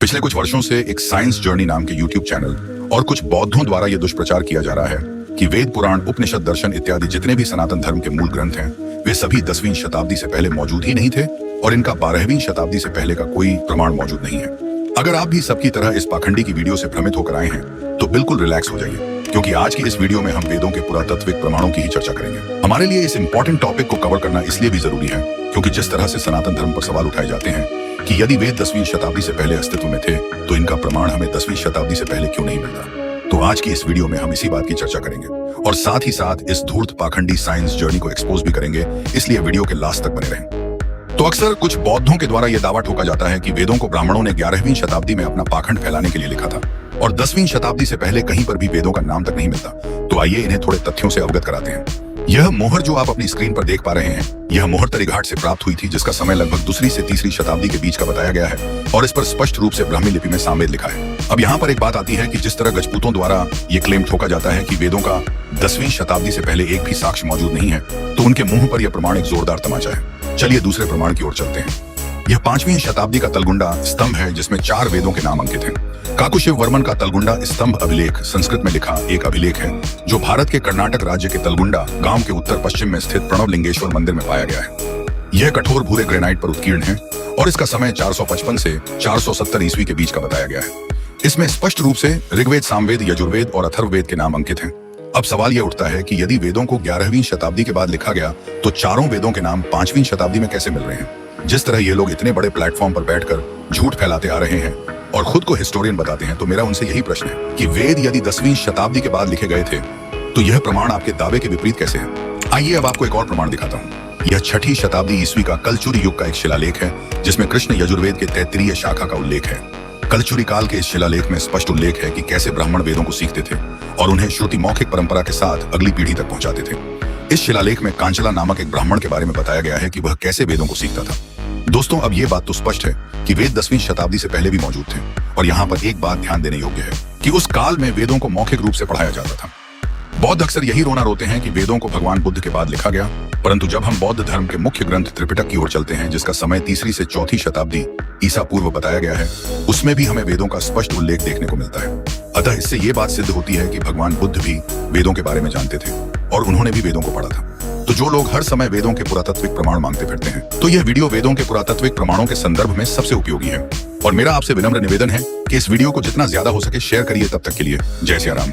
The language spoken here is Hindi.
पिछले कुछ वर्षों से एक साइंस जर्नी नाम के यूट्यूब चैनल और कुछ बौद्धों द्वारा यह दुष्प्रचार किया जा रहा है कि वेद, पुराण, उपनिषद, दर्शन इत्यादि जितने भी सनातन धर्म के मूल ग्रंथ हैं, वे सभी 10वीं शताब्दी से पहले मौजूद ही नहीं थे और इनका 12वीं शताब्दी से पहले का कोई प्रमाण मौजूद नहीं है। अगर आप भी सबकी तरह इस पाखंडी की वीडियो से भ्रमित होकर आए हैं तो बिल्कुल रिलैक्स हो जाइए, क्योंकि आज की इस वीडियो में हम वेदों के पुरातात्विक प्रमाणों की ही चर्चा करेंगे। हमारे लिए इस इंपॉर्टेंट टॉपिक को कवर करना इसलिए भी जरूरी है क्योंकि जिस तरह से सनातन धर्म पर सवाल उठाए जाते हैं कि यदि वेद 10वीं शताब्दी से पहले अस्तित्व में थे तो इनका प्रमाण हमें 10वीं शताब्दी से पहले क्यों नहीं मिलता। तो आज की इस वीडियो में हम इसी बात की चर्चा करेंगे और साथ ही साथ इस धूर्त पाखंडी साइंस जर्नी को एक्सपोज भी करेंगे, इसलिए वीडियो के लास्ट तक बने रहें। तो अक्सर कुछ बौद्धों के द्वारा यह दावा ठोका जाता है कि वेदों को ब्राह्मणों ने 11वीं शताब्दी में अपना पाखंड फैलाने के लिए लिखा था और 10वीं शताब्दी से पहले कहीं पर भी वेदों का नाम तक नहीं मिलता। तो आइए इन्हें थोड़े तथ्यों से अवगत कराते हैं। यह मोहर जो आप अपनी स्क्रीन पर देख पा रहे हैं, यह मोहर तरीघाट से प्राप्त हुई थी, जिसका समय लगभग 2री से 3री शताब्दी के बीच का बताया गया है और इस पर स्पष्ट रूप से ब्राह्मी लिपि में सामवेद लिखा है। अब यहाँ पर एक बात आती है कि जिस तरह गजपूतों द्वारा ये क्लेम ठोका जाता है कि वेदों का 10वीं शताब्दी से पहले एक भी साक्ष्य मौजूद नहीं है, तो उनके मुंह पर यह प्रमाण एक जोरदार तमाचा है। चलिए दूसरे प्रमाण की ओर चलते हैं। यह 5वीं शताब्दी का तलगुंडा स्तंभ है जिसमें 4 वेदों के नाम अंकित हैं। काकुशिव वर्मन का तलगुंडा स्तंभ अभिलेख संस्कृत में लिखा एक अभिलेख है जो भारत के कर्नाटक राज्य के तलगुंडा गांव के उत्तर पश्चिम में स्थित प्रणव लिंगेश्वर मंदिर में पाया गया है। यह कठोर भूरे ग्रेनाइट पर उत्कीर्ण है और इसका समय 455 से 470 ईस्वी के बीच का बताया गया है। इसमें स्पष्ट रूप से ऋग्वेद, सामवेद, यजुर्वेद और अथर्ववेद के नाम अंकित हैं। अब सवाल यह उठता है कि यदि वेदों को 11वीं शताब्दी के बाद लिखा गया तो चारों वेदों के नाम 5वीं शताब्दी में कैसे मिल रहे हैं। जिस तरह ये लोग इतने बड़े प्लेटफॉर्म पर बैठकर झूठ फैलाते आ रहे हैं और खुद को हिस्टोरियन बताते हैं, तो मेरा उनसे यही प्रश्न है कि वेद यदि 10वीं शताब्दी के बाद लिखे गए थे तो यह प्रमाण आपके दावे के विपरीत कैसे है। आइए अब आपको एक और प्रमाण दिखाता हूँ। यह 6ठी शताब्दी ईस्वी का कलचुरी युग का एक शिलालेख है जिसमें कृष्ण यजुर्वेद के तैत्तिरीय शाखा का उल्लेख है। कलचुरी काल के इस शिलालेख में स्पष्ट उल्लेख है कि कैसे ब्राह्मण वेदों को सीखते थे और उन्हें श्रुति मौखिक परंपरा के साथ अगली पीढ़ी तक पहुंचाते थे। इस शिलालेख में कांचला नामक एक ब्राह्मण के बारे में बताया गया है कि वह कैसे वेदों को सीखता था। दोस्तों, अब यह बात तो स्पष्ट है कि वेद 10वीं शताब्दी से पहले भी मौजूद थे और यहाँ पर एक बात ध्यान देने योग्य है कि उस काल में वेदों को मौखिक रूप से पढ़ाया जाता था। बौद्ध अक्सर यही रोना रोते हैं कि वेदों को भगवान बुद्ध के बाद लिखा गया, परंतु जब हम बौद्ध धर्म के मुख्य ग्रंथ त्रिपिटक की ओर चलते हैं जिसका समय 3री से 4थी शताब्दी ईसा पूर्व बताया गया है, उसमें भी हमें वेदों का स्पष्ट उल्लेख देखने को मिलता है। अतः इससे ये बात सिद्ध होती है कि भगवान बुद्ध भी वेदों के बारे में जानते थे और उन्होंने भी वेदों को पढ़ा था। तो जो लोग हर समय वेदों के पुरातात्विक प्रमाण मांगते फिरते हैं, तो यह वीडियो वेदों के पुरातात्विक प्रमाणों के संदर्भ में सबसे उपयोगी है। और मेरा आपसे विनम्र निवेदन है कि इस वीडियो को जितना ज्यादा हो सके शेयर करिए। तब तक के लिए जय सिया राम।